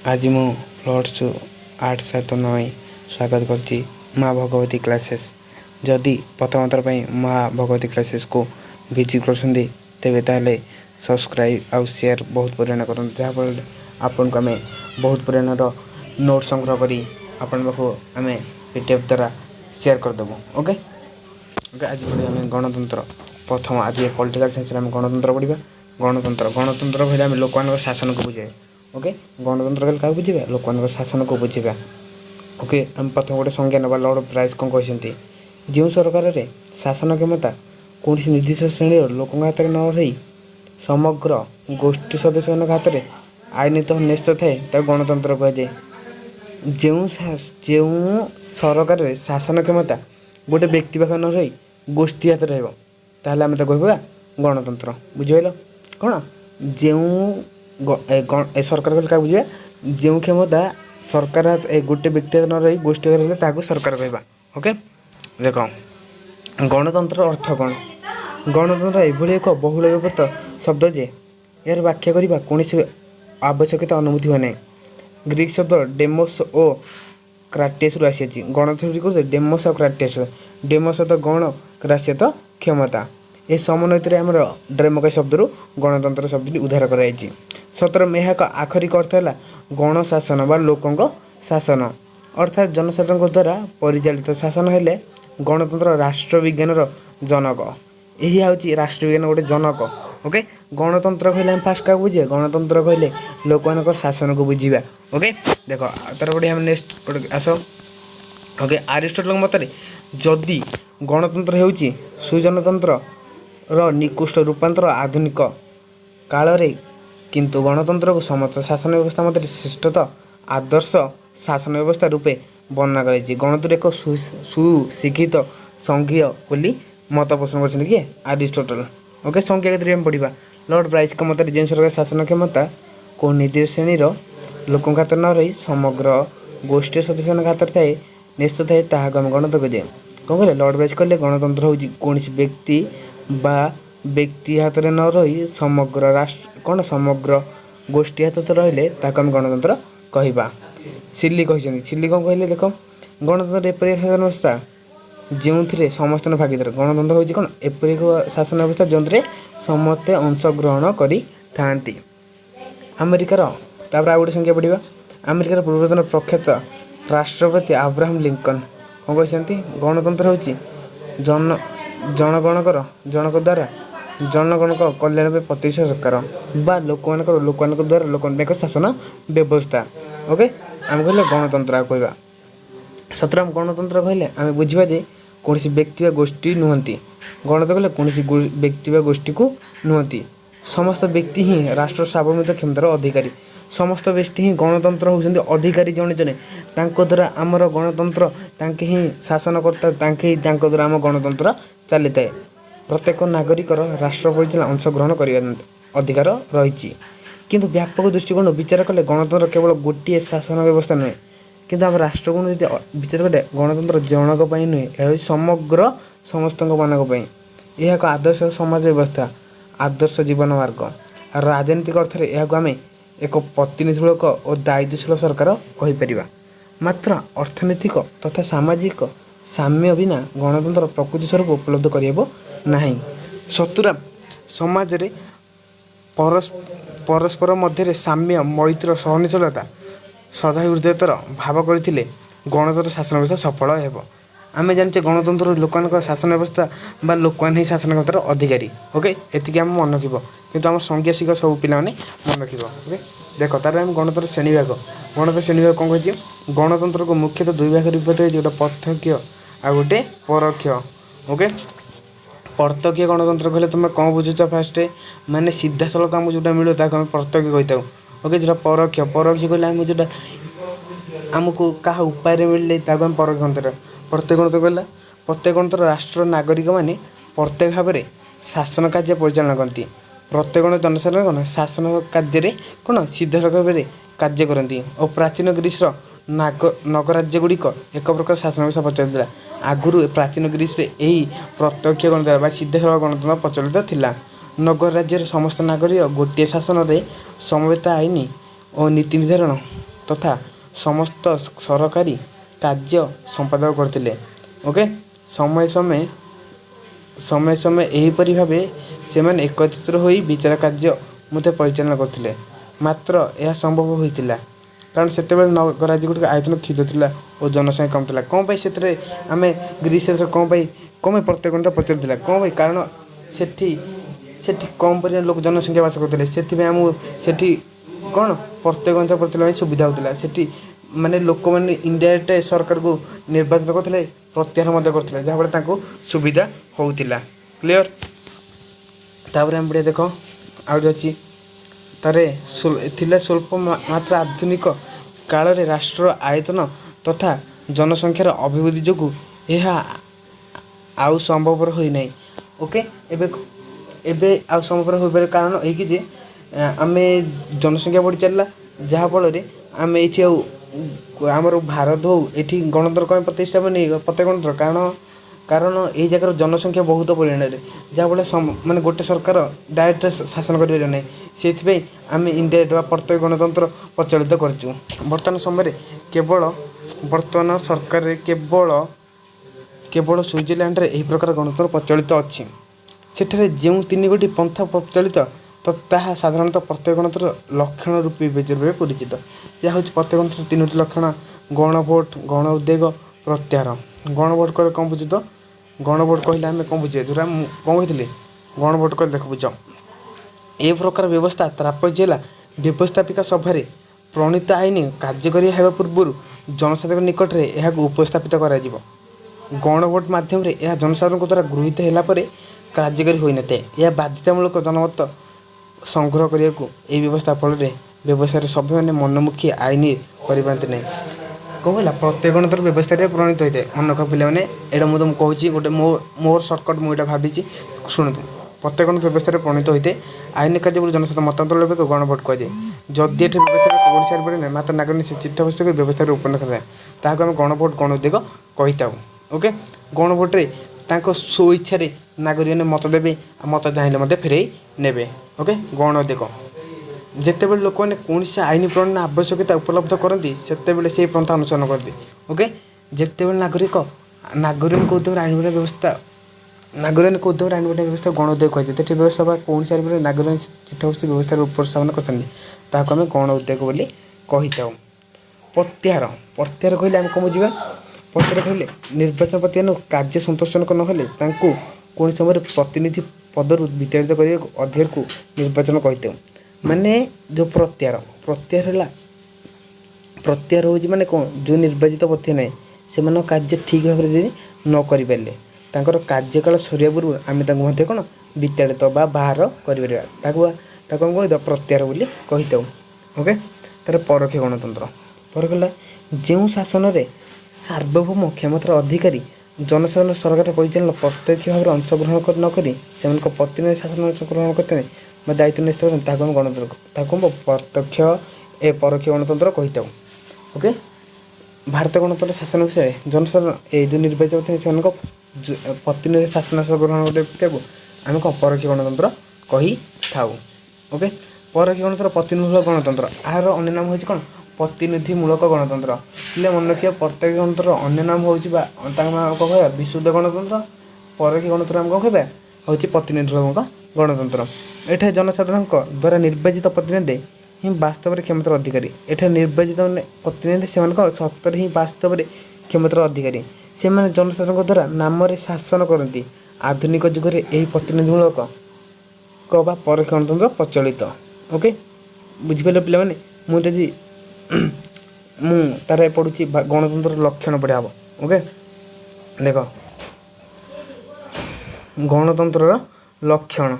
आज मु plus two art सहित नई स्वागत करछि माँ भगवती क्लासेस। जदि प्रथम थर पर माँ भगवती क्लासेस को विजिट कर तेरे ताले सब्सक्राइब आउ शेयर बहुत परिमाण कर जहाँफल आपन को आम बहुत परिमाण नोट संग्रह करी आपण पाखु आम पीडीएफ द्वारा शेयर करदेबू। ओके ओके आज पढ़े आम गणतंत्र प्रथम आज पॉलिटिकल साइंस आम गणतंत्र पढ़ा। गणतंत्र गणतंत्र कहले आम लोक शासन को बुझे। ओके गणतंत्र कहले क्या बुझे लोक शासन को बुझा। ओके आम प्रथम गोटे संज्ञा ना लॉर्ड प्राइस कौन कहते जो सरकार रे शासन क्षमता कौन निर्दिष्ट श्रेणी लोक हाथ में न रही समग्र गोष्ठी सदस्य हाथ में आईनित न्यस्त थाए गणतंत्र कहुए। जो सरकार रे शासन क्षमता गोटे व्यक्ति पाख न रही गोष्ठी हाथ रहा आम तो कह गणतंत्र। बुझेल कौन जो सरकार कहले क्या बुझे जो क्षमता सरकार गोटे व्यक्ति न रही गोष्ठी रही सरकार कहवा। ओके देख गणतंत्र अर्थ कौन गणतंत्र एभली एक बहुल व्यवहृत शब्द जे यार व्याख्या करने कौन आवश्यकता अनुभूति हुए ना। ग्रीक शब्द डेमोस और क्राटेस रु आसी गणतंत्र डेमोस और क्राटेस। डेमोस तो गण क्रास्य तो क्षमता ए समन्वय आम डेमोक्रेसी शब्द रु गणतंत्र शब्द उद्धार कराई। सतर में यह आखरिक अर्थ है गण शासन बा लोकों शासन अर्थात जनसाधारण द्वारा परिचालित शासन हेले गणतंत्र राष्ट्र विज्ञान जनक। यही हूँ राष्ट्र विज्ञान गोटे जनक। ओके गणतंत्र कहले फास्ट क्या बुझे गणतंत्र कहले लोक मान शासन को बुझा। ओके देख तार गोटे नेक्स्ट आस। ओके अरिस्टोटल मत जदि गणतंत्र होउची सुजनतंत्र निकृष्ट रूपांतर आधुनिक काल रे किंतु गणतंत्र को समस्त शासन व्यवस्था मध्य श्रेष्ठतः आदर्श शासन व्यवस्था रूपे वर्णना कराई। गणतंत्र एक सुशिक्षित संघीय बोली मत पोषण कर किए अरिस्टोटल। ओके संख्या के पढ़ा लॉर्ड प्राइस के मत जो सरकार शासन क्षमता को निर्दिष्ट श्रेणी लोक हाथ न रही समग्र गोष्ठी सदस्य हाथ थाए निश्चित थाए ताकू आम गणतंत्र कहे। कौन कहले लॉर्ड प्राइस कहले गणतंत्र हूँ कौन व्यक्ति बा व्यक्ति हाथ में न रही समग्र राष्ट्र कौन समग्र गोष्ठी हाथ तो रही आम गणतंत्र कहवा। सिल्ली कहते सिल्ली कौन कहले देख गणतंत्र एपरी शासन व्यवस्था जो समस्त भागीदार गणतंत्र हूँ कौन एपरी शासन व्यवस्था जो समस्ते अंशग्रहण करी थांती। अमेरिकार तापर आ गोटे संख्या पढ़ा अमेरिकार पूर्वतन प्रख्यात राष्ट्रपति अब्राहम लिंकन कौन कहते गणतंत्र हूँ जनगणकर जनक द्वारा जनगण कल्याण में प्रतिष्ठा सरकार बा लोक द्वारा लोक शासन व्यवस्था। ओके आम कहले गणतंत्र कहवा। सतर गणतंत्र कहले आम बुझा जे कौन व्यक्ति गोष्ठी नुहति गणतंत्र कहले कौन व्यक्ति गोष्ठी को नुहति समस्त व्यक्ति ही राष्ट्र सार्वभौमिक क्षमतार अधिकारी। समस्त व्यक्ति ही गणतंत्र होती अधिकारी जड़े जड़े द्वारा आमर गणतंत्र तांके ही शासनकर्ता ही द्वारा आम गणतंत्र चली थाए। प्रत्येक नागरिकर राष्ट्र परिचालन अंशग्रहण कर अधिकार रही किंतु व्यापक दृष्टिकोण विचार कले गणतंत्र केवल गोटे शासन व्यवस्था नुहे किंतु आम राष्ट्र को विचार कले गणतंत्र जनक नुहे यह समग्र समस्त मानक यह एक आदर्श समाज व्यवस्था आदर्श जीवन मार्ग। राजनीतिक अर्थ में यह आम एक प्रतिनिधिमूलक और दायित्वशील सरकार कहीपर। मात्र अर्थनैतिक तथा सामाजिक साम्य बिना गणतंत्र प्रकृति स्वरूप उपलब्ध कर नहीं। शत्रुरा समाज रे परस्पर मध्य साम्य मैत्र सहनशीलता सदाहृदयतर भाव करते गणतंत्र शासन व्यवस्था सफल हो। आम जाने गणतंत्र लोक शासन व्यवस्था बा लोक ही शासन व्यवस्थार अधिकारी। ओके एति आम मन रख किंतु आम संज्ञा शिक्षा सब पिला मन रख। ओके देख तार आम गणतंत्र श्रेणी भाग कौन कही गणतंत्र को मुख्यतः दुई भाग विभक्त है गोटे प्रत्यक्ष आ गोटे परोक्ष। ओके प्रत्यक्ष गणतंत्र कहले तुम कौन बुझुच फास्ट माने सीधा सड़क आमको जोटा मिले आम प्रत्यक्ष कही था। ओके जो परोक्ष परोक्ष कहले आम जोटा आमको क्या उपाय मिले आम परोक्ष गणतंत्र। प्रत्येक गणतंत्र कहला प्रत्येक गणतंत्र राष्ट्र नागरिक माने प्रत्येक भाव में शासन कार्य परिचालन करती। प्रत्येक जनसाधारण कौन शासन कार्य कौन सीधा सड़क भाव में कार्य करती। और प्राचीन ग्रीस नगराज्य गुड़िक एक प्रकार शासन व्यवस्था प्रचलित आगुरी प्राचीन ग्रीस यही प्रत्यक्ष गणतंत्र सीधा सड़क गणतंत्र प्रचलित थिला। नगर राज्यर समस्त नागरिक गोटे शासन में समवेत आईन और नीति निर्धारण ତଥା ସମସ୍ତ ସରକାରୀ କାର୍ଯ୍ୟ ସମ୍ପାଦକ କରୁଥିଲେ। ଓକେ, ସମୟ ସମୟ ଏହିପରି ଭାବେ ସେମାନେ ଏକତ୍ରିତ ହୋଇ ବିଚାର କାର୍ଯ୍ୟ ମଧ୍ୟ ପରିଚାଳନା କରୁଥିଲେ। ମାତ୍ର ଏହା ସମ୍ଭବ ହୋଇଥିଲା କାରଣ ସେତେବେଳେ ନଗରାଜ୍ୟଗୁଡ଼ିକ ଆୟତନ କ୍ଷୁଦ୍ର ଥିଲା ଓ ଜନସଂଖ୍ୟା କମ୍ ଥିଲା। କ'ଣ ପାଇଁ ସେଥିରେ ଆମେ ଗ୍ରୀସରେ କ'ଣ ପାଇଁ ପ୍ରତ୍ୟେକତା ପଚାରୁଥିଲା କ'ଣ ପାଇଁ? କାରଣ ସେଠି କମ୍ ପରିମାଣ ଲୋକ ଜନସଂଖ୍ୟା ବାସ କରୁଥିଲେ। ସେଥିପାଇଁ ଆମକୁ ସେଠି କ'ଣ ପ୍ରତ୍ୟେକତା ପ୍ରତିଷ୍ଠା ପାଇଁ ସୁବିଧା ହେଉଥିଲା। ସେଠି ମାନେ ଲୋକମାନେ ଇଣ୍ଡାଇରେକ୍ଟ ସରକାରକୁ ନିର୍ବାଚନ କରୁଥିଲେ, ପ୍ରତ୍ୟାହାର ମଧ୍ୟ କରୁଥିଲେ, ଯାହାଫଳରେ ତାଙ୍କୁ ସୁବିଧା ହେଉଥିଲା। କ୍ଲିଅର? ତାପରେ ଆମେ ଦେଖ ଆଉ ଗୋଟେ ଅଛି ତାରେ ଥିଲା ସ୍ୱଳ୍ପ ମାତ୍ରା ଆଧୁନିକ କାଳରେ ରାଷ୍ଟ୍ରର ଆୟତନ ତଥା ଜନସଂଖ୍ୟାର ଅଭିବୃଦ୍ଧି ଯୋଗୁଁ ଏହା ଆଉ ସମ୍ଭବପର ହୋଇନାହିଁ। ଓକେ, ଏବେ ଆଉ ସମ୍ଭବପର ହୋଇପାରିବ କାରଣ ଏହିକି ଯେ ଆମେ ଜନସଂଖ୍ୟା ବଢ଼ି ଚାଲିଲା, ଯାହାଫଳରେ ଆମେ ଏଇଠି ଆଉ ଆମର ଭାରତ ହଉ ଏଠି ଗଣତନ୍ତ୍ର କ'ଣ ପ୍ରତିଷ୍ଠା ହେବନି ପ୍ରତ୍ୟେକ ଗଣତନ୍ତ୍ର କାରଣ ଏହି ଜାଗାର ଜନସଂଖ୍ୟା ବହୁତ ପରିମାଣରେ, ଯାହାଫଳରେ ମାନେ ଗୋଟେ ସରକାର ଡାଇରେକ୍ଟ ଶାସନ କରିପାରିବ ନାହିଁ। ସେଥିପାଇଁ ଆମେ ଇଣ୍ଡାଇରେକ୍ଟ ବା ପ୍ରତ୍ୟେକ ଗଣତନ୍ତ୍ର ପ୍ରଚଳିତ କରିଛୁ। ବର୍ତ୍ତମାନ ସରକାରରେ କେବଳ ସୁଇଜରଲ୍ୟାଣ୍ଡରେ ଏହି ପ୍ରକାର ଗଣତନ୍ତ୍ର ପ୍ରଚଳିତ ଅଛି। ସେଠାରେ ଯେଉଁ 3ଗୋଟି ପନ୍ଥା ପ୍ରଚଳିତ ତାହା ସାଧାରଣତଃ ପ୍ରତ୍ୟେକ ଗଣତନ୍ତ୍ର ଲକ୍ଷଣ ରୂପେ ପରିଚିତ। ଯାହା ହେଉଛି ପ୍ରତ୍ୟେକ ଗଣତନ୍ତ୍ର 3ଟି ଲକ୍ଷଣ: ଗଣଭୋଟ, ଗଣ ଉଦ୍ବେଗ, ପ୍ରତ୍ୟାହାର। ଗଣଭୋଟ କହିଲେ କ'ଣ ବୁଝୁଛ? ଗଣଭୋଟ କହିଲେ ଆମେ କ'ଣ ବୁଝିବା? ଯେଉଁଟା ମୁଁ କ'ଣ କହିଥିଲି, ଗଣଭୋଟ କହିଲେ ଦେଖ ବୁଝ, ଏ ପ୍ରକାର ବ୍ୟବସ୍ଥା ତାତ୍ପର୍ଯ୍ୟ ହେଲା ବ୍ୟବସ୍ଥାପିକା ସଭାରେ ପ୍ରଣୀତ ଆଇନ କାର୍ଯ୍ୟକାରୀ ହେବା ପୂର୍ବରୁ ଜନସାଧାରଣଙ୍କ ନିକଟରେ ଏହାକୁ ଉପସ୍ଥାପିତ କରାଯିବ। ଗଣଭୋଟ ମାଧ୍ୟମରେ ଏହା ଜନସାଧାରଣଙ୍କ ଦ୍ୱାରା ଗୃହୀତ ହେଲା ପରେ କାର୍ଯ୍ୟକାରୀ ହୋଇନଥାଏ। ଏହା ବାଧ୍ୟତାମୂଳକ ଜନମତ ସଂଗ୍ରହ କରିବାକୁ ଏହି ବ୍ୟବସ୍ଥା ଫଳରେ ବ୍ୟବସାୟରେ ସଭ୍ୟମାନେ ମନମୁଖୀ ଆଇନ କରିପାରନ୍ତି ନାହିଁ। କ'ଣ କହିଲା? ପ୍ରତ୍ୟେକ ଗଣତନ୍ତ୍ର ବ୍ୟବସ୍ଥାରେ ପ୍ରଣୀତ ହୋଇଥାଏ। ମନେ ରଖ ପିଲାମାନେ, ଏଇଟା ମୁଁ ତୁମକୁ କହୁଛି ଗୋଟେ ମୋର ସର୍ଟକଟ୍, ମୁଁ ଏଇଟା ଭାବିଛି, ଶୁଣନ୍ତୁ। ପ୍ରତ୍ୟେକ ଗଣତନ୍ତ୍ର ବ୍ୟବସ୍ଥାରେ ପ୍ରଣୀତ ହୋଇଥାଏ। ଆଇନ କାର୍ଯ୍ୟବଳୀ ଜନସାଧାରଣ ମତାନ୍ତର ଲୋକ ଗଣଭୋଟ କୁହାଯାଏ। ଯଦି ଏଠି ବ୍ୟବସ୍ଥାରେ ଓଡ଼ିଶାରେ ପଡ଼େ ନାହିଁ, ମାତ୍ର ନାଗରିକ ସେ ଚିଠା ପୁସ୍ତକ ବ୍ୟବସ୍ଥାରେ ଉପନୟ କରାଯାଏ, ତାହାକୁ ଆମେ ଗଣଭୋଟ ଗଣ ଉଦ୍ବେଗ କହିଥାଉ। ଓକେ, ଗଣଭୋଟରେ ତାଙ୍କ ସ୍ୱଇଚ୍ଛାରେ ନାଗରିକମାନେ ମତ ଦେବେ, ମତ ଚାହିଁଲେ ମଧ୍ୟ ଫେରାଇ ନେବେ। ଓକେ, ଗଣ ଉଦ୍ବେଗ ଯେତେବେଳେ ଲୋକମାନେ କୌଣସି ଆଇନ ପ୍ରଣୟନ ଆବଶ୍ୟକତା ଉପଲବ୍ଧ କରନ୍ତି ସେତେବେଳେ ସେହି ପନ୍ଥା ଅନୁସରଣ କରନ୍ତି। ଓକେ, ଯେତେବେଳେ ନାଗରିକଙ୍କ ଉଦ୍ୟମରେ ଆଇନ ବ୍ୟବସ୍ଥା ଗଣ ଉଦ୍ବେଗ କୁହାଯାଏ। ସେଠି ବ୍ୟବସ୍ଥା ବା କୌଣସି ଆଇନ ନାଗରିକ ଚିଠା ପୁସ୍ତକ ବ୍ୟବସ୍ଥାରେ ଉପସ୍ଥାପନ କରିଥାନ୍ତି, ତାହାକୁ ଆମେ ଗଣ ଉଦ୍ବେଗ ବୋଲି କହିଥାଉ। ପ୍ରତ୍ୟାହାର କହିଲେ ଆମେ କ'ଣ ବୁଝିବା? ପ୍ରତ୍ୟାହାର କହିଲେ ନିର୍ବାଚନ ପ୍ରତିନିଧି କାର୍ଯ୍ୟ ସନ୍ତୋଷଜନକ ନହେଲେ ତାଙ୍କୁ କୌଣସି ସମୟରେ ପ୍ରତିନିଧି ପଦରୁ ବିତାଡ଼ିତ କରିବାକୁ ଅଧିକାରକୁ ନିର୍ବାଚନ କହିଥାଉ। ମାନେ ଯେଉଁ ପ୍ରତ୍ୟାହାର ହେଉଛି ମାନେ କ'ଣ? ଯେଉଁ ନିର୍ବାଚିତ ପ୍ରତିନିଧି ନାହିଁ ସେମାନଙ୍କ କାର୍ଯ୍ୟ ଠିକ୍ ଭାବରେ ଯଦି ନ କରିପାରିଲେ ତାଙ୍କର କାର୍ଯ୍ୟକାଳ ସରିବା ପୂର୍ବରୁ ଆମେ ତାଙ୍କୁ ମଧ୍ୟ କ'ଣ ବିତାଡ଼ିତ ବା ବାହାର କରିପାରିବା, ତାକୁ ଆମେ କହିଥାଉ ପ୍ରତ୍ୟାହାର ବୋଲି କହିଥାଉ। ଓକେ, ତା'ର ପରୋକ୍ଷ ଗଣତନ୍ତ୍ର ହେଲା ଯେଉଁ ଶାସନରେ ସାର୍ବଭୌମ କ୍ଷମତାର ଅଧିକାରୀ ଜନସାଧାରଣ ସରକାର ପରିଚାଳନା ପ୍ରତ୍ୟକ୍ଷ ଭାବରେ ଅଂଶଗ୍ରହଣ ନ କରି ସେମାନଙ୍କ ପ୍ରତିନିଧି ଶାସନ ଅଂଶଗ୍ରହଣ କରିଥାନ୍ତି ବା ଦାୟିତ୍ୱ ନିଶ୍ଚିତ କରନ୍ତି, ତାହାକୁ ଆମେ ଗଣତନ୍ତ୍ର ପରୋକ୍ଷ ଗଣତନ୍ତ୍ର କହିଥାଉ। ଓକେ, ଭାରତ ଗଣତନ୍ତ୍ର ଶାସନ ବିଷୟରେ ଜନସାଧାରଣ ଏହି ଯେଉଁ ନିର୍ବାଚିତ ସେମାନଙ୍କ ପ୍ରତିନିଧି ଶାସନ ଗ୍ରହଣ କରିବାକୁ ଆମେ କ'ଣ ପରୋକ୍ଷ ଗଣତନ୍ତ୍ର କହିଥାଉ। ଓକେ, ପରୋକ୍ଷ ଗଣତନ୍ତ୍ର ପ୍ରତିନିଧିମୂଳକ ଗଣତନ୍ତ୍ର, ଏହାର ଅନ୍ୟ ନାମ ହେଉଛି କ'ଣ? ପ୍ରତିନିଧିମୂଳକ ଗଣତନ୍ତ୍ର। ହେଲେ ମନେ ରଖିବା ପ୍ରତ୍ୟେକ ଗଣତନ୍ତ୍ରର ଅନ୍ୟ ନାମ ହେଉଛି ବା ତାଙ୍କ ନାମ କ'ଣ କହିବା? ବିଶୁଦ୍ଧ ଗଣତନ୍ତ୍ର। ପରୋକ୍ଷ ଗଣତନ୍ତ୍ର ଆମେ କ'ଣ କହିବା? ହେଉଛି ପ୍ରତିନିଧିମୂଳକ ଗଣତନ୍ତ୍ର। ଏଠାରେ ଜନସାଧାରଣଙ୍କ ଦ୍ୱାରା ନିର୍ବାଚିତ ପ୍ରତିନିଧି ହିଁ ବାସ୍ତବରେ କ୍ଷମତାର ଅଧିକାରୀ। ଏଠାରେ ନିର୍ବାଚିତ ପ୍ରତିନିଧି ସେମାନଙ୍କ ସତରେ ହିଁ ବାସ୍ତବରେ କ୍ଷମତାର ଅଧିକାରୀ। ସେମାନେ ଜନସାଧାରଣଙ୍କ ଦ୍ୱାରା ନାମରେ ଶାସନ କରନ୍ତି। ଆଧୁନିକ ଯୁଗରେ ଏହି ପ୍ରତିନିଧିମୂଳକ ବା ପରୋକ୍ଷ ଗଣତନ୍ତ୍ର ପ୍ରଚଳିତ। ଓକେ, ବୁଝିପାରିଲେ ପିଲାମାନେ? ମୁଁ ତାର ପଢ଼ୁଛି ଗଣତନ୍ତ୍ରର ଲକ୍ଷଣ ପଢ଼ା ହେବ। ଓକେ, ଦେଖ ଗଣତନ୍ତ୍ରର ଲକ୍ଷଣ।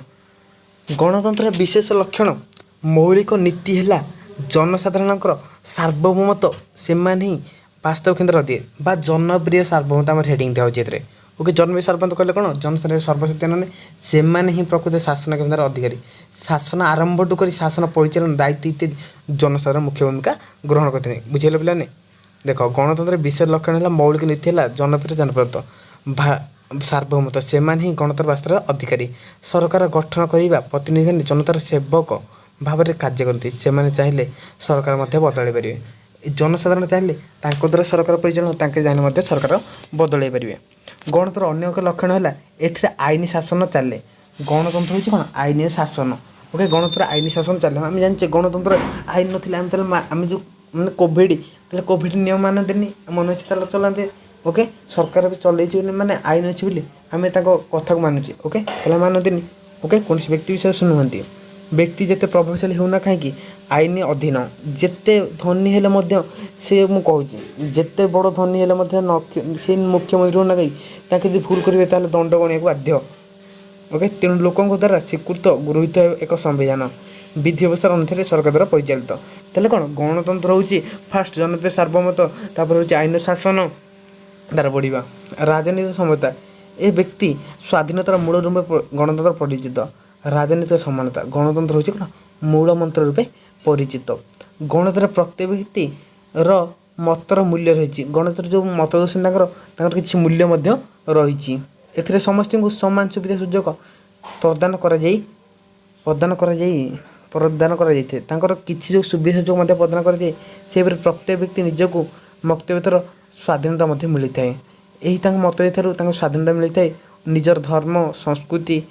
ଗଣତନ୍ତ୍ରର ବିଶେଷ ଲକ୍ଷଣ ମୌଳିକ ନୀତି ହେଲା ଜନସାଧାରଣଙ୍କର ସାର୍ବଭୌମତ୍ୱ, ସେମାନେ ହିଁ ବାସ୍ତବ କ୍ଷମତାର ଅଧିକାରୀ ବା ଜନପ୍ରିୟ ସାର୍ବଭୌମତ୍ୱ ଆମର ହେଡ଼ିଂ ଦିଆହେଉଛି ଏଥିରେ। ଓକେ, ଜନପ୍ରିୟ ସାର୍ବଭୌମତ୍ୱ କହିଲେ କ'ଣ? ଜନସାଧାରଣ ସର୍ବଶକ୍ତିମାନେ, ସେମାନେ ହିଁ ପ୍ରକୃତ ଶାସନ କ୍ଷମତାର ଅଧିକାରୀ। ଶାସନ ଆରମ୍ଭଠୁ କରି ଶାସନ ପରିଚାଳନା ଦାୟିତ୍ୱ ଇତ୍ୟାଦି ଜନସାଧାରଣ ମୁଖ୍ୟ ଭୂମିକା ଗ୍ରହଣ କରିଥାନ୍ତି। ବୁଝିଗଲେ ପିଲାମାନେ? ଦେଖ ଗଣତନ୍ତ୍ରର ବିଶେଷ ଲକ୍ଷଣ ହେଲା ମୌଳିକ ନୀତି ହେଲା ଜନପ୍ରିୟ ଜନପ୍ରଦତ୍ତ ସାର୍ବଭୌମତ୍ୱ, ସେମାନେ ହିଁ ଗଣତନ୍ତ୍ର ବାସ୍ତବର ଅଧିକାରୀ। ସରକାର ଗଠନ କରିବା ପ୍ରତିନିଧିମାନେ ଜନତାର ସେବକ ଭାବରେ କାର୍ଯ୍ୟ କରନ୍ତି, ସେମାନେ ଚାହିଁଲେ ସରକାର ମଧ୍ୟ ବଦଳାଇ ପାରିବେ। जनसाधारण चाहिए द्वारा सरकार परिचालन तांके जाने मध्य सरकार बदल पारे। गणतंत्र अन्य एक लक्षण है ए आईन शासन चले। गणतंत्र हूँ कौन आईन शासन। ओके गणतंत्र आईन शासन चले आम जाने गणतंत्र आईन ना आम जो मैंने कोविड नियम मान देनी मन अच्छे चलाते। ओके सरकार भी चलती मैंने आईन अच्छी बोली आम कथा को मानुचे। ओके ताला मानती। ओके कौन व्यक्ति विषय शुणुंती व्यक्ति जिते प्रभावशाली होना कहीं आईन अधीन जिते धनी हेले से मु कहूँ जिते बड़ धनी हेले से मुख्यमंत्री होना कहीं यदि भूल करेंगे ताल दंड गणिया बाध्य। ओके तेणु लोकों द्वारा स्वीकृत गृहीत एक संविधान विधि व्यवस्था अनुसार सरकार द्वारा परिचालित। तेल कौन गणतंत्र हूँ फास्ट जनप्रिय सार्वमत तापर हूँ आईन शासन द्वारा बढ़िया राजनीति समता ए व्यक्ति स्वाधीनतार मूल रूपे गणतंत्र परिचित। राजनीतिक समानता गणतंत्र हूँ कौन मूल मंत्र रूपे परिचित। गणतंत्र प्रत्येक व्यक्ति मतर मूल्य रही गणतंत्र जो मत दूसरी किसी मूल्य रही ए समस्त को समान सुविधा सुजोग प्रदान कर किसी जो सुविधा सुजोग प्रदान कर प्रत्येक व्यक्ति निजक मक्तव्यर स्वाधीनता मिलता है। यही मत देथार स्वाधीनता मिलता है। निजर धर्म संस्कृति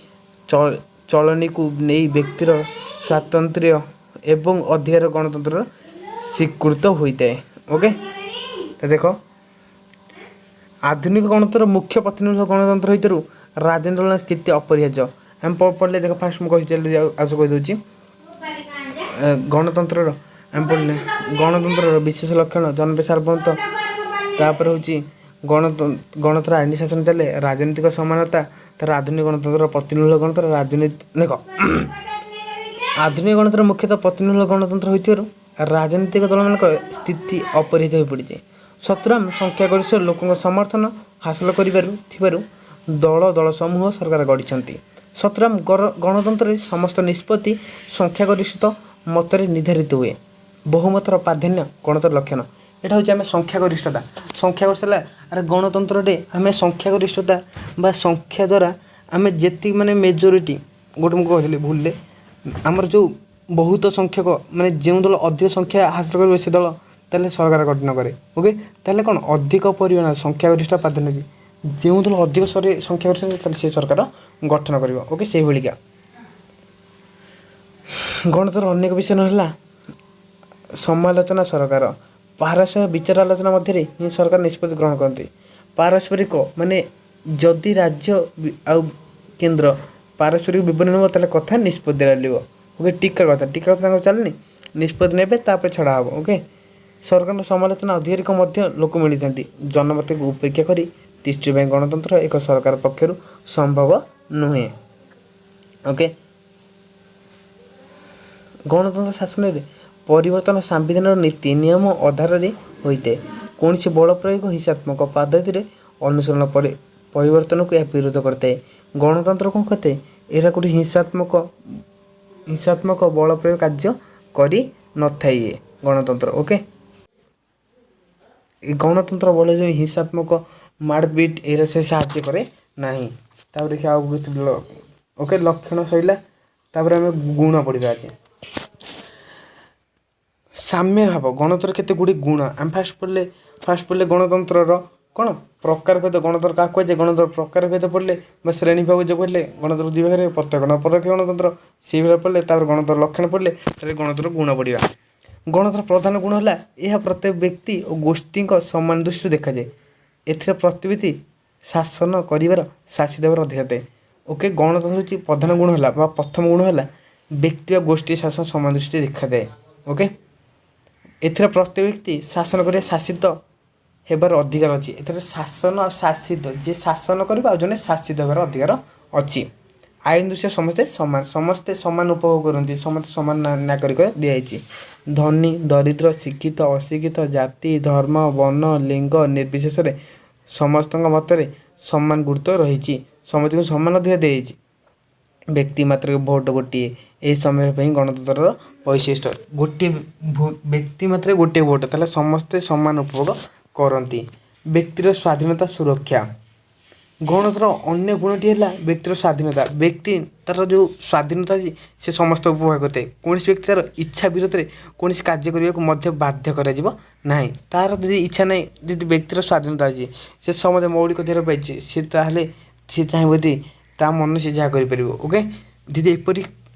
चलनी को नहीं व्यक्तिर स्वातंत्र्य एवं अधिकार गणतंत्र स्वीकृत होता है। ओके तो देख आधुनिक गणतंत्र मुख्य प्रतिनिधि गणतंत्र हो राजनीति स्थिति अपरिहार्य। आम पढ़ले देख फास्ट मुझे आज कहीदे गणतंत्र आम पढ़ले गणतंत्र विशेष लक्षण जनप्रिय सार्वभौमत तापर हूँ गणतंत्र आईन शासन चले राजनीतिक समानता तर आधुनिक गणतंत्र प्रतिनिधि गणतंत्र राजनीति देख आधुनिक गणतंत्र मुख्यतः प्रतिनिधि गणतंत्र हो राजनीतिक दल मान स्थिति अपरिहित हो पड़ी शत्रुआम संख्यागरिष्ठ लोकों समर्थन हासिल कर दल दल समूह सरकार गढ़ी। शत्रुआम गणतंत्र समस्त निष्पत्ति संख्यागरिष्ठ मतरे निर्धारित हुए। बहुमतर प्राधान्य गणतंत्र लक्षण यहाँ हूँ आम संख्यागरिष्ठता संख्यागरिष्ठता अरे गणतंत्र आम संख्यागरिष्ठता बा संख्या द्वारा आम जी माने मेजोरिटी गोटे मुझे कहली भूल आमर जो बहुत संख्यक माने जो दल अधिक संख्या हासिल कर से दल ताले सरकार गठन करे। ओके ताले कौन अधिक परिमाण संख्यागरिष्ठ प्राधान्य जो दल अधिक संख्यागरिष्ठ से सरकार गठन कर। ओके से भाया गणतंत्र अनेक विषय है समालोचना सरकार पारस्परिक विचार आलोचना मध्य ही सरकार निष्पत्ति ग्रहण करती। पारस्परिक माने जदि राज्य आउ केन्द्र पारस्परिक विवरण हो ताले कथा निष्पत्ति लो। ओके टीका कथा चलनी निष्पत्ति ने छड़ा हम। ओके सरकार समालोचना अधिकारी मध्य लोक मिलता जनमत को उपेक्षा कर दृष्टि गणतंत्र एक सरकार पक्षर संभव नुहे। ओके गणतंत्र शासन में परिवर्तन संविधान नीति नियम आधार होता है। कौन सी बल प्रयोग हिंसात्मक पद्धति अनुसरण परिवर्तन को यह विरोध करता है। गणतंत्र कौन कहते हैं यह गोटे हिंसात्मक बल प्रयोग कार्य करी न थाए गणतंत्र। ओके गणतंत्र बल जो हिंसात्मक मारपीट एरा से साहाय्य करे नहीं। देखिए ओके लक्षण सैला आम गुण पढ़ा आज साम्य भाव गणतंत्र केते गुड़ी गुण आम फास्ट पढ़ले गणतंत्र कौन प्रकार भेद गणतंत्र क्या कहुए गणतंत्र प्रकार भेद पढ़ले श्रेणी भाग जो पढ़ले गणतंत्र दुई भाग प्रत्यक्ष अपरोक्ष गणतंत्र से भाग पढ़ले गणतंत्र लक्षण पढ़ले गणतंत्र गुण पढ़ा। गणतंत्र प्रधान गुण है यह प्रत्येक व्यक्ति और गोष्ठी समान दृष्टि देखा जाए एथिरे प्रतिनिधि शासन कर शासित होकर अधिकार थाए। ओके गणतंत्र प्रधान गुण है प्रथम गुण है व्यक्ति और गोष्ठी शासन समान दृष्टि देखा जाए। ओके एथिरे प्रत्येक व्यक्ति शासन कर शासित होबार अधिकार अच्छी ए शासन और शासित जी शासन कर जड़े शासित होबार अधिकार अच्छी। आईन दृष्टि समस्ते समान उपभोग करती समस्त समान नागरिक दिखाई धनी दरिद्र शिक्षित अशिक्षित जाति धर्म वर्ण लिंग निर्विशेष समस्त मतरे समान गुरुत्व रही समस्त को समान अधिकार दी व्यक्ति मात्र भोट गोटे यही समय गणतंत्र वैशिष्ट्य गोटे व्यक्ति मात्र गोटे भोट समस्ते समान उपभोग करती। व्यक्तिर स्वाधीनता सुरक्षा ଗଣତନ୍ତ୍ର ଅନ୍ୟ ଗୁଣଟି ହେଲା ବ୍ୟକ୍ତିର ସ୍ୱାଧୀନତା। ବ୍ୟକ୍ତି ତାର ଯେଉଁ ସ୍ୱାଧୀନତା ଅଛି ସେ ସମସ୍ତ ଉପଭୋଗ କରିଥାଏ। କୌଣସି ବ୍ୟକ୍ତି ତାର ଇଚ୍ଛା ବିରୋଧରେ କୌଣସି କାର୍ଯ୍ୟ କରିବାକୁ ମଧ୍ୟ ବାଧ୍ୟ କରାଯିବ ନାହିଁ। ତାର ଯଦି ଇଚ୍ଛା ନାହିଁ, ଯଦି ବ୍ୟକ୍ତିର ସ୍ୱାଧୀନତା ଅଛି, ସେ ସମସ୍ତେ ମୌଳିକ ଅଧିକାର ପାଇଛି, ସେ ତାହେଲେ ସେ ଚାହିଁବ ଯଦି ତା ମନ ସେ ଯାହା କରିପାରିବ। ଓକେ, ଯଦି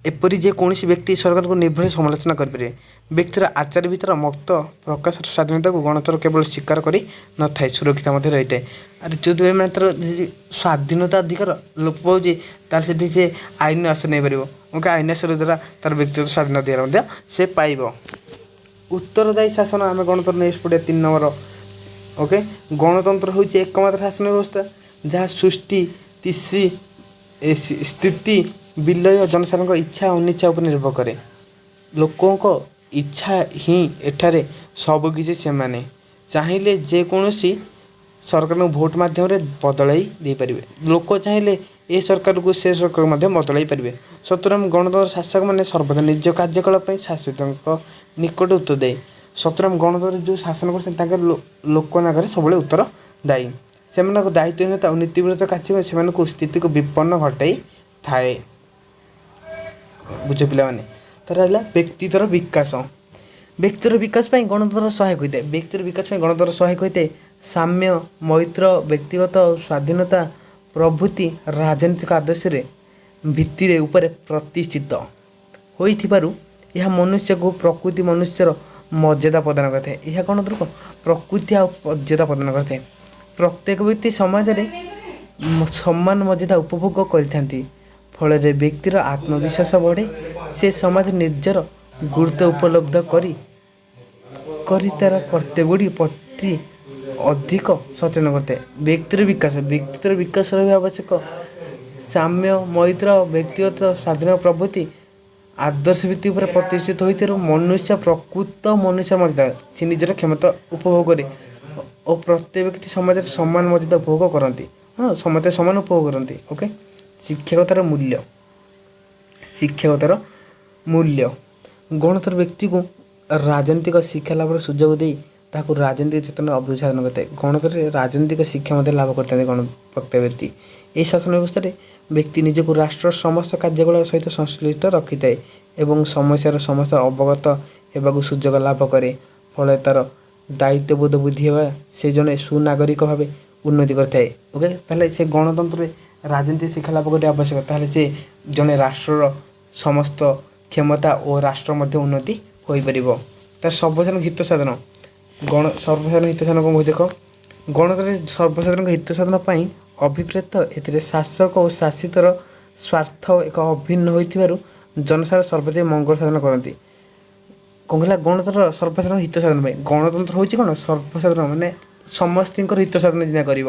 ଏପରି ଯେ କୌଣସି ବ୍ୟକ୍ତି ସରକାରଙ୍କୁ ନିର୍ଭୟ ସମାଲୋଚନା କରିପାରିବେ। ବ୍ୟକ୍ତିର ଆଚାର ଭିତର ମତ ପ୍ରକାଶର ସ୍ୱାଧୀନତାକୁ ଗଣତନ୍ତ୍ର କେବଳ ସ୍ୱୀକାର କରି ନଥାଏ, ସୁରକ୍ଷିତ ମଧ୍ୟ ରହିଥାଏ। ଆରେ ଯଦି ମାତ୍ର ଯଦି ସ୍ୱାଧୀନତା ଅଧିକାର ଲୋପ ପାଉଛି ତାହେଲେ ସେଠି ସେ ଆଇନ ଆଶ୍ରୟ ନେଇପାରିବ। ଓକେ, ଆଇନ ଆଶ୍ରୟ ଦ୍ୱାରା ତାର ବ୍ୟକ୍ତିଗତ ସ୍ୱାଧୀନତା ଅଧିକାର ମଧ୍ୟ ସେ ପାଇବ। ଉତ୍ତରଦାୟୀ ଶାସନ ଆମେ ଗଣତନ୍ତ୍ର ନେକ୍ସଟ ପଡ଼ିବା 3 ନମ୍ବର। ଓକେ, ଗଣତନ୍ତ୍ର ହେଉଛି ଏକମାତ୍ର ଶାସନ ବ୍ୟବସ୍ଥା ଯାହା ସୃଷ୍ଟି ସ୍ଥିତି ବିଲୟ ଜନସାଧାରଣଙ୍କ ଇଚ୍ଛା ଅନିଚ୍ଛା ଉପରେ ନିର୍ଭର କରେ। ଲୋକଙ୍କ ଇଚ୍ଛା ହିଁ ଏଠାରେ ସବୁକିଛି। ସେମାନେ ଚାହିଁଲେ ଯେକୌଣସି ସରକାରଙ୍କୁ ଭୋଟ ମାଧ୍ୟମରେ ବଦଳାଇ ଦେଇପାରିବେ। ଲୋକ ଚାହିଁଲେ ଏ ସରକାରକୁ ସେ ସରକାରକୁ ମଧ୍ୟ ବଦଳାଇ ପାରିବେ। ସତରାମ ଗଣତନ୍ତ୍ର ଶାସକମାନେ ସର୍ବଦା ନିଜ କାର୍ଯ୍ୟକଳାପ ପାଇଁ ଶାସିତଙ୍କ ନିକଟ ଉତ୍ତର ଦେଇ। ସତରାମ ଗଣତନ୍ତ୍ର ଯେଉଁ ଶାସନ କରୁଛନ୍ତି ତାଙ୍କର ଲୋକ ନାଗରେ ସବୁବେଳେ ଉତ୍ତର ଦାୟୀ। ସେମାନଙ୍କ ଦାୟିତ୍ୱହୀନତା ଓ ନୀତିବିରୋଧ କାର୍ଯ୍ୟ ସେମାନଙ୍କୁ ସ୍ଥିତିକୁ ବିପନ୍ନ ଘଟାଇ ଥାଏ। ବୁଝ ପିଲାମାନେ। ତାର ହେଲା ବ୍ୟକ୍ତିତ୍ୱର ବିକାଶ। ବ୍ୟକ୍ତିର ବିକାଶ ପାଇଁ ଗଣତନ୍ତ୍ର ସହାୟକ ହୋଇଥାଏ। ବ୍ୟକ୍ତିର ବିକାଶ ପାଇଁ ଗଣତନ୍ତ୍ର ସହାୟକ ହୋଇଥାଏ। ସାମ୍ୟ, ମୈତ୍ର, ବ୍ୟକ୍ତିଗତ ସ୍ୱାଧୀନତା ପ୍ରଭୃତି ରାଜନୈତିକ ଆଦର୍ଶରେ ଭିତ୍ତିରେ ଉପରେ ପ୍ରତିଷ୍ଠିତ ହୋଇଥିବାରୁ ଏହା ମନୁଷ୍ୟକୁ ପ୍ରକୃତି ମନୁଷ୍ୟର ମର୍ଯ୍ୟାଦା ପ୍ରଦାନ କରିଥାଏ। ଏହା ଗଣତନ୍ତ୍ର ପ୍ରକୃତି ଆଉ ମର୍ଯ୍ୟାଦା ପ୍ରଦାନ କରିଥାଏ। ପ୍ରତ୍ୟେକ ବ୍ୟକ୍ତି ସମାଜରେ ସମାନ ମର୍ଯ୍ୟାଦା ଉପଭୋଗ କରିଥାନ୍ତି। ଫଳରେ ବ୍ୟକ୍ତିର ଆତ୍ମବିଶ୍ୱାସ ବଢ଼େ। ସେ ସମାଜ ନିଜର ଗୁରୁତ୍ୱ ଉପଲବ୍ଧ କରି ତାର କର୍ତ୍ତବ୍ୟଗୁଡ଼ିକ ପ୍ରତି ଅଧିକ ସଚେତନ କରିଥାଏ। ବ୍ୟକ୍ତିର ବିକାଶ ରହିବା ଆବଶ୍ୟକ। ସାମ୍ୟ, ମୈତ୍ର, ବ୍ୟକ୍ତିଗତ ସ୍ୱାଧୀନତା ପ୍ରଭୃତି ଆଦର୍ଶ ଭିତ୍ତି ଉପରେ ପ୍ରତିଷ୍ଠିତ ହୋଇଥିବାରୁ ମନୁଷ୍ୟ ପ୍ରକୃତ ମନୁଷ୍ୟ ମର୍ଯ୍ୟାଦା ସେ ନିଜର କ୍ଷମତା ଉପଭୋଗ କରେ ଓ ପ୍ରତ୍ୟେକ ବ୍ୟକ୍ତି ସମାଜରେ ସମାନ ମର୍ଯ୍ୟାଦା ଉପଭୋଗ କରନ୍ତି। ସମସ୍ତେ ସମାନ ଉପଭୋଗ କରନ୍ତି। ଓକେ, ଶିକ୍ଷକତାର ମୂଲ୍ୟ ଗଣତନ୍ତ୍ର ବ୍ୟକ୍ତିକୁ ରାଜନୈତିକ ଶିକ୍ଷା ଲାଭର ସୁଯୋଗ ଦେଇ ତାହାକୁ ରାଜନୈତିକ ଚେତନା ଅଭିସାଧନ କରିଥାଏ। ଗଣତନ୍ତ୍ରରେ ରାଜନୈତିକ ଶିକ୍ଷା ମଧ୍ୟ ଲାଭ କରିଥାନ୍ତି ପ୍ରତ୍ୟେକ ବ୍ୟକ୍ତି। ଏହି ଶାସନ ବ୍ୟବସ୍ଥାରେ ବ୍ୟକ୍ତି ନିଜକୁ ରାଷ୍ଟ୍ରର ସମସ୍ତ କାର୍ଯ୍ୟକଳାପ ସହିତ ସଂଶ୍ଳିଷ୍ଟ ରଖିଥାଏ ଏବଂ ସମସ୍ୟାର ସମସ୍ତ ଅବଗତ ହେବାକୁ ସୁଯୋଗ ଲାଭ କରେ। ଫଳରେ ତାର ଦାୟିତ୍ୱବୋଧ ବୃଦ୍ଧି ହେବା ସେ ଜଣେ ସୁନାଗରିକ ଭାବେ ଉନ୍ନତି କରିଥାଏ। ଓକେ, ତାହେଲେ ସେ ଗଣତନ୍ତ୍ରରେ ରାଜନୈତିକ ଶିକ୍ଷା ଲାଭ କରିବା ଆବଶ୍ୟକ। ତାହେଲେ ସେ ଜଣେ ରାଷ୍ଟ୍ରର ସମସ୍ତ କ୍ଷମତା ଓ ରାଷ୍ଟ୍ର ମଧ୍ୟ ଉନ୍ନତି ହୋଇପାରିବ। ତାର ସର୍ବସାଧାରଣ ହିତ ସାଧନ। ସର୍ବସାଧାରଣ ହିତ ସାଧନ କ'ଣ ଦେଖ। ଗଣତନ୍ତ୍ରରେ ସର୍ବସାଧାରଣଙ୍କ ହିତ ସାଧନ ପାଇଁ ଅଭିପ୍ରେତ ଏଥିରେ ଶାସକ ଓ ଶାସିତର ସ୍ୱାର୍ଥ ଏକ ଅଭିନ୍ନ ହୋଇଥିବାରୁ ଜନସାଧାରଣ ସର୍ବଦା ମଙ୍ଗଳ ସାଧନ କରନ୍ତି। କ'ଣ କହିଲା, ଗଣତନ୍ତ୍ର ସର୍ବସାଧାରଣ ହିତ ସାଧନ ପାଇଁ। ଗଣତନ୍ତ୍ର ହେଉଛି କ'ଣ, ସର୍ବସାଧାରଣ ମାନେ ସମସ୍ତଙ୍କର ହିତ ସାଧନ ଯେମିତି କରିବ।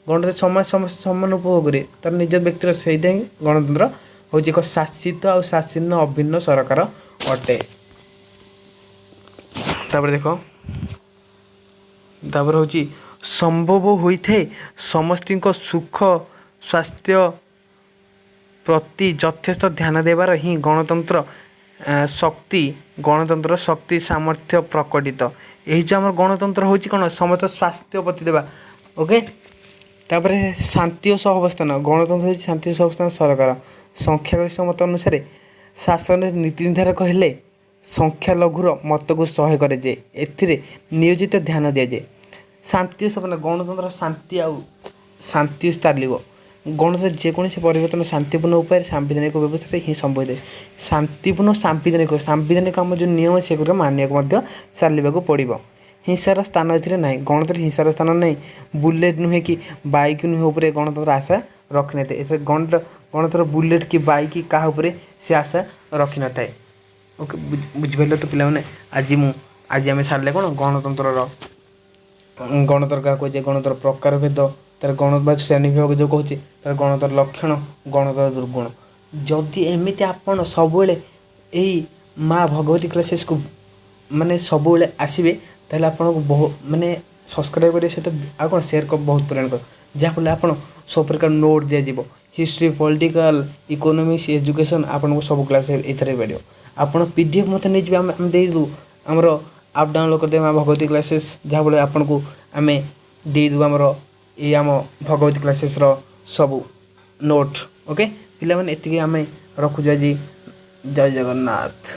ଗଣତନ୍ତ୍ର ସମାଜ ସମସ୍ତେ ସମାନ ଉପଭୋଗ କରେ ତାର ନିଜ ବ୍ୟକ୍ତିର। ସେଇଥିପାଇଁ ଗଣତନ୍ତ୍ର ହେଉଛି ଏକ ଶାସିତ ଆଉ ଶାସୀନ ଅଭିନ୍ନ ସରକାର ଅଟେ। ତାପରେ ଦେଖ, ତାପରେ ହେଉଛି ସମ୍ଭବ ହୋଇଥାଏ ସମସ୍ତଙ୍କ ସୁଖ ସ୍ୱାସ୍ଥ୍ୟ ପ୍ରତି ଯଥେଷ୍ଟ ଧ୍ୟାନ ଦେବାର ହିଁ ଗଣତନ୍ତ୍ର ଶକ୍ତି ସାମର୍ଥ୍ୟ ପ୍ରକଟିତ। ଏହି ଯେଉଁ ଆମର ଗଣତନ୍ତ୍ର ହେଉଛି କ'ଣ, ସମସ୍ତ ସ୍ୱାସ୍ଥ୍ୟ ପ୍ରତି ଦେବା। ଓକେ, ତାପରେ ଶାନ୍ତି ଓ ସହାବସ୍ଥାନ। ଗଣତନ୍ତ୍ର ହେଉଛି ଶାନ୍ତି ଓ ସହାବସ୍ଥାନ ସରକାର। ସଂଖ୍ୟାଗରିଷ୍ଠ ମତ ଅନୁସାରେ ଶାସନରେ ନୀତି ନିର୍ଦ୍ଧାରକ ହେଲେ ସଂଖ୍ୟାଲଘୁର ମତକୁ ସହାୟ କରାଯାଏ। ଏଥିରେ ନିୟୋଜିତ ଧ୍ୟାନ ଦିଆଯାଏ। ଶାନ୍ତି ଓ ସହାବସ୍ଥାନ। ଗଣତନ୍ତ୍ର ଶାନ୍ତି ଚାଲିବ। ଗଣତନ୍ତ୍ର ଯେକୌଣସି ପରିବର୍ତ୍ତନ ଶାନ୍ତିପୂର୍ଣ୍ଣ ଉପାୟରେ ସାମ୍ବିଧାନିକ ବ୍ୟବସ୍ଥାରେ ହିଁ ସମ୍ଭବ ହୋଇଥାଏ। ଶାନ୍ତିପୂର୍ଣ୍ଣ ସାମ୍ବିଧାନିକ ଆମର ଯେଉଁ ନିୟମ ସେଗୁଡ଼ିକ ମାନିବାକୁ ମଧ୍ୟ ଚାଲିବାକୁ ପଡ଼ିବ। ହିଂସାର ସ୍ଥାନ ଏଥିରେ ନାହିଁ। ଗଣତନ୍ତ୍ର ହିଂସାର ସ୍ଥାନ ନାହିଁ। ବୁଲେଟ୍ ନୁହେଁ କି ବାଇକ୍ ନୁହେଁ ଉପରେ ଗଣତନ୍ତ୍ର ଆଶା ରଖିନଥାଏ। ଏଥିରେ ଗଣତନ୍ତ୍ର ବୁଲେଟ୍ କି ବାଇକ୍ କାହା ଉପରେ ସେ ଆଶା ରଖିନଥାଏ। ଓକେ, ବୁଝିପାରିଲ ତ ପିଲାମାନେ। ଆଜି ଆମେ ସାରିଲେ କ'ଣ ଗଣତନ୍ତ୍ର କାହା କହୁଛେ, ଗଣତନ୍ତ୍ର ପ୍ରକାର ଭେଦ, ତାର ଶ୍ରେଣୀ ବିଭାଗ ଯେଉଁ କହୁଛି, ତାର ଗଣତନ୍ତ୍ର ଲକ୍ଷଣ, ଗଣତନ୍ତ୍ର ଦୁର୍ଗୁଣ। ଯଦି ଏମିତି ଆପଣ ସବୁବେଳେ ଏଇ ମା ଭଗବତୀ କ୍ଲାସେସ୍କୁ ମାନେ ସବୁବେଳେ ଆସିବେ ତାହେଲେ ଆପଣଙ୍କୁ ସବସ୍କ୍ରାଇବ୍ କରିବା ସହିତ ଆଉ କ'ଣ ସେୟାର ବହୁତ ପରିମାଣ କର, ଯାହାଫଳରେ ଆପଣ ସବୁ ପ୍ରକାର ନୋଟ୍ ଦିଆଯିବ। ହିଷ୍ଟ୍ରି, ପଲିଟିକାଲ, ଇକୋନୋମିକ୍ସ, ଏଜୁକେସନ୍ ଆପଣଙ୍କୁ ସବୁ କ୍ଲାସ୍ ଏଥିରେ ମିଳିବ। ଆପଣ PDF ମୋତେ ନେଇଯିବେ, ଆମେ ଦେଇଦେବୁ। ଆମର ଆପ୍ ଡାଉନଲୋଡ଼୍ କରିଦେବେ ମା ଭଗବତୀ କ୍ଲାସେସ୍, ଯାହାଫଳରେ ଆପଣଙ୍କୁ ଆମେ ଦେଇଦେବୁ ଆମର ଏଇ ଆମ ଭଗବତୀ କ୍ଲାସେସ୍ର सबू नोट ओके पिला माने एतिके आमे रखुजा जी जय जगन्नाथ।